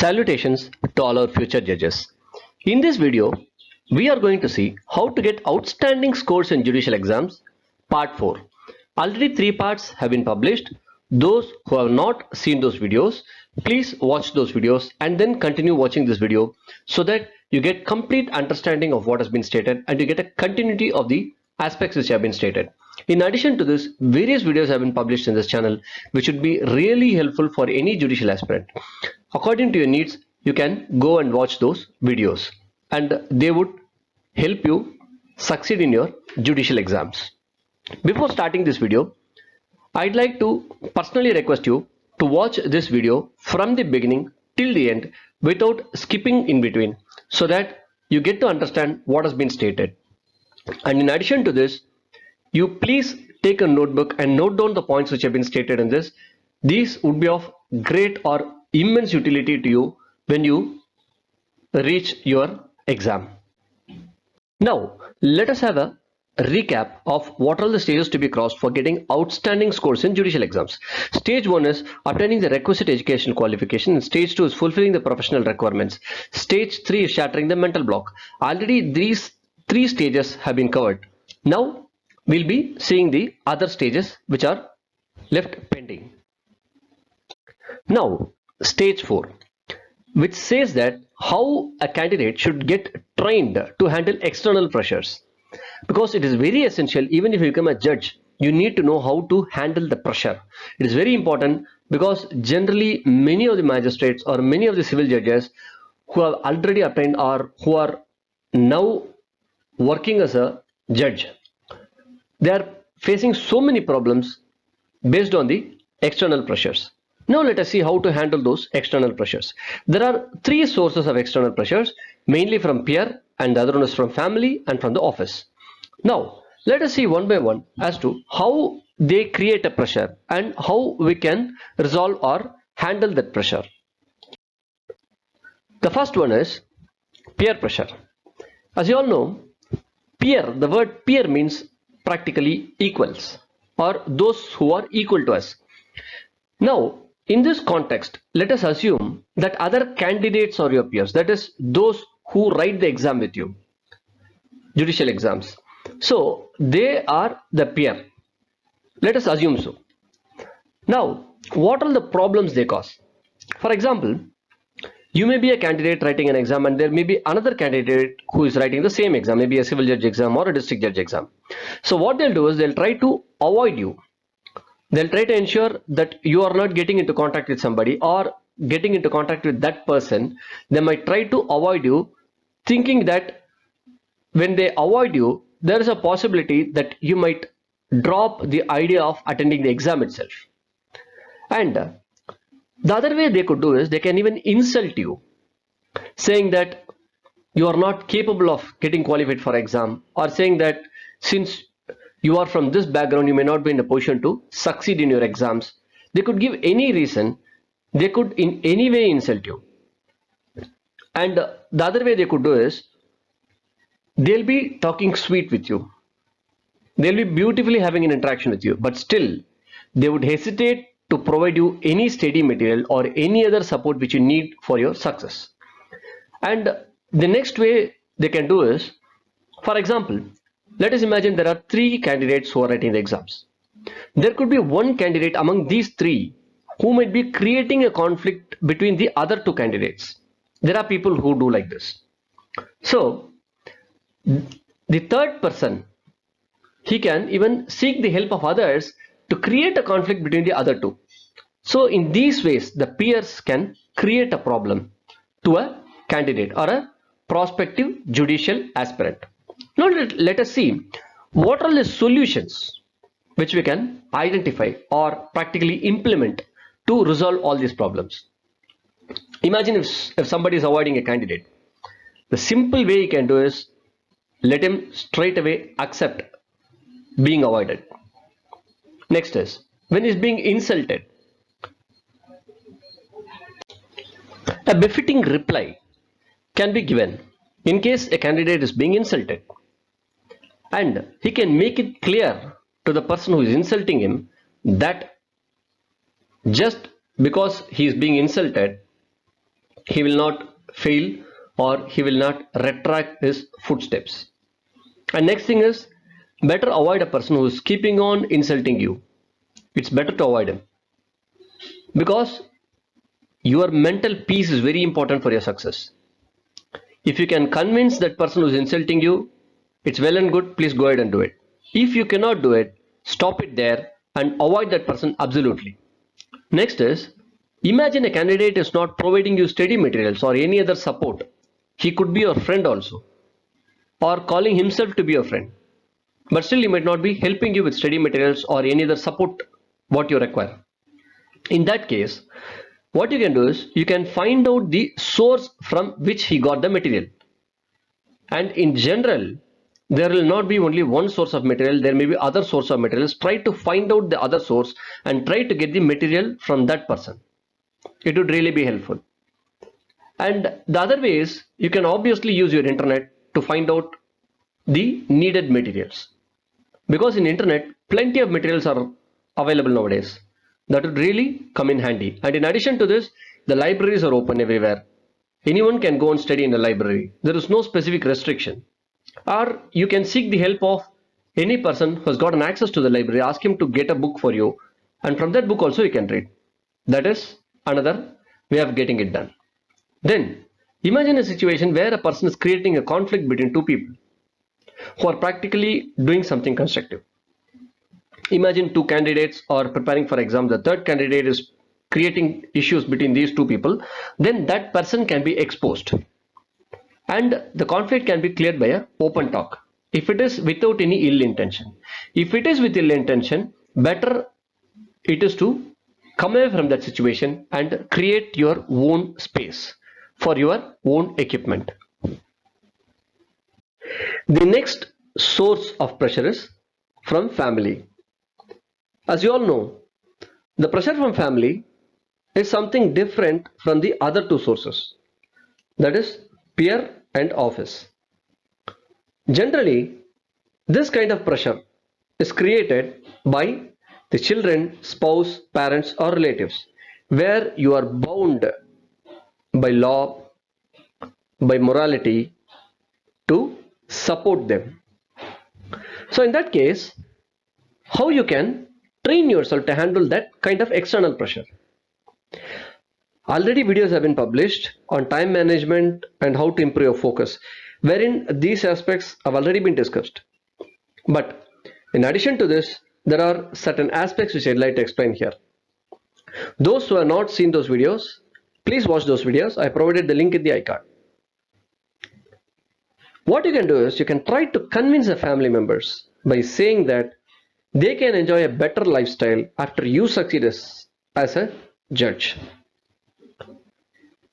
Salutations to all our future judges. In this video, we are going to see how to get outstanding scores in judicial exams, part 4. Already 3 parts have been published. Those who have not seen those videos, please watch those videos and then continue watching this video so that you get complete understanding of what has been stated and you get a continuity of the aspects which have been stated. In addition to this, various videos have been published in this channel which would be really helpful for any judicial aspirant. According to your needs, you can go and watch those videos and they would help you succeed in your judicial exams. Before starting this video, I'd like to personally request you to watch this video from the beginning till the end without skipping in between so that you get to understand what has been stated. And in addition to this, you please take a notebook and note down the points which have been stated in this. These would be of great or immense utility to you when you reach your exam. Now, let us have a recap of what are the stages to be crossed for getting outstanding scores in judicial exams. Stage 1 is obtaining the requisite education qualification, and stage 2 is fulfilling the professional requirements. Stage 3 is shattering the mental block. Already these 3 stages have been covered. Now we'll be seeing the other stages which are left pending. Now stage 4, which says that how a candidate should get trained to handle external pressures, because it is very essential. Even if you become a judge, you need to know how to handle the pressure. It is very important because generally many of the magistrates or many of the civil judges who have already obtained or who are now working as a judge, they are facing so many problems based on the external pressures. Now let us see how to handle those external pressures. There are 3 sources of external pressures, mainly from peer, and the other one is from family and from the office. Now let us see one by one as to how they create a pressure and how we can resolve or handle that pressure. The first one is peer pressure. As you all know, peer, the word peer means practically equals or those who are equal to us. Now in this context, let us assume that other candidates are your peers, that is those who write the exam with you, judicial exams. So they are the peer. Let us assume so. Now what are the problems they cause? For example, you may be a candidate writing an exam and there may be another candidate who is writing the same exam, maybe a civil judge exam or a district judge exam. So what they'll do is they'll try to avoid you. They'll try to ensure that you are not getting into contact with somebody or getting into contact with that person. They might try to avoid you, thinking that when they avoid you, there is a possibility that you might drop the idea of attending the exam itself. And the other way they could do is they can even insult you, saying that you are not capable of getting qualified for exam, or saying that since you are from this background, you may not be in a position to succeed in your exams. They could give any reason. They could in any way insult you. And the other way they could do is they'll be talking sweet with you. They'll be beautifully having an interaction with you, but still they would hesitate to provide you any study material or any other support which you need for your success. And the next way they can do is, for example, let us imagine there are 3 candidates who are writing the exams. There could be one candidate among these 3 who might be creating a conflict between the other 2 candidates. There are people who do like this. So the third person, he can even seek the help of others to create a conflict between the other 2. So in these ways, the peers can create a problem to a candidate or a prospective judicial aspirant. Now let us see what are the solutions which we can identify or practically implement to resolve all these problems. Imagine if somebody is avoiding a candidate. The simple way you can do is let him straight away accept being avoided. Next is when he's being insulted, a befitting reply can be given in case a candidate is being insulted, and he can make it clear to the person who is insulting him that just because he is being insulted, He will not fail or he will not retract his footsteps. And next thing is, better avoid a person who is keeping on insulting you. It's better to avoid him, because your mental peace is very important for your success. If you can convince that person who is insulting you, it's well and good, please go ahead and do it. If you cannot do it, stop it there and avoid that person absolutely. Next is, imagine a candidate is not providing you study materials or any other support. He could be your friend also, or calling himself to be your friend, but still he might not be helping you with study materials or any other support what you require. In that case, what you can do is you can find out the source from which he got the material. And in general, there will not be only one source of material, there may be other source of materials. Try to find out the other source and try to get the material from that person. It would really be helpful. And the other way is, you can obviously use your internet to find out the needed materials, because in internet plenty of materials are available nowadays. That would really come in handy. And in addition to this, the libraries are open everywhere. Anyone can go and study in a library. There is no specific restriction. Or you can seek the help of any person who has got an access to the library. Ask him to get a book for you, and from that book also you can read. That is another way of getting it done. Then imagine a situation where a person is creating a conflict between two people who are practically doing something constructive. Imagine two candidates are preparing for exam. The third candidate is creating issues between these two people. Then that person can be exposed, and the conflict can be cleared by a open talk, if it is without any ill intention. If it is with ill intention, better it is to come away from that situation and create your own space for your own equipment. The next source of pressure is from family. As you all know, the pressure from family is something different from the other two sources, that is peer and office. Generally, this kind of pressure is created by the children, spouse, parents or relatives, where you are bound by law, by morality to support them. So in that case, how you can train yourself to handle that kind of external pressure? Already videos have been published on time management and how to improve your focus, wherein these aspects have already been discussed. But in addition to this, there are certain aspects which I'd like to explain here. Those who have not seen those videos, please watch those videos. I provided the link in the iCard. What you can do is you can try to convince the family members by saying that they can enjoy a better lifestyle after you succeed as a judge.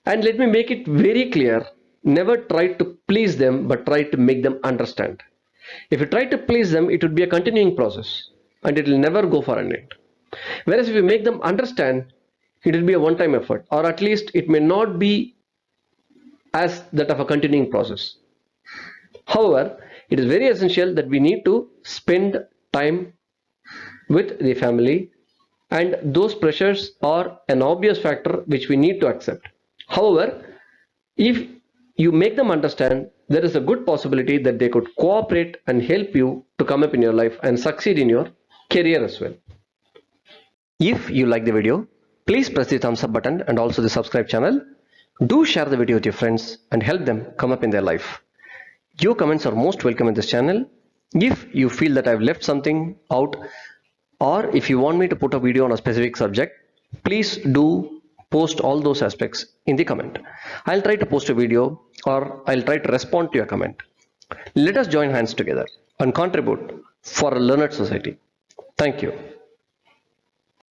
And let me make it very clear, never try to please them, but try to make them understand. If you try to please them, it would be a continuing process and it will never go for an end. Whereas if you make them understand, it will be a one-time effort, or at least it may not be as that of a continuing process. However, it is very essential that we need to spend time with the family, and those pressures are an obvious factor which we need to accept. However, if you make them understand, there is a good possibility that they could cooperate and help you to come up in your life and succeed in your career as well. If you like the video, please press the thumbs up button and also the subscribe channel. Do share the video with your friends and help them come up in their life. Your comments are most welcome in this channel. If you feel that I've left something out, or if you want me to put a video on a specific subject, please do post all those aspects in the comment. I'll try to post a video, or I'll try to respond to your comment. Let us join hands together and contribute for a learned society. Thank you.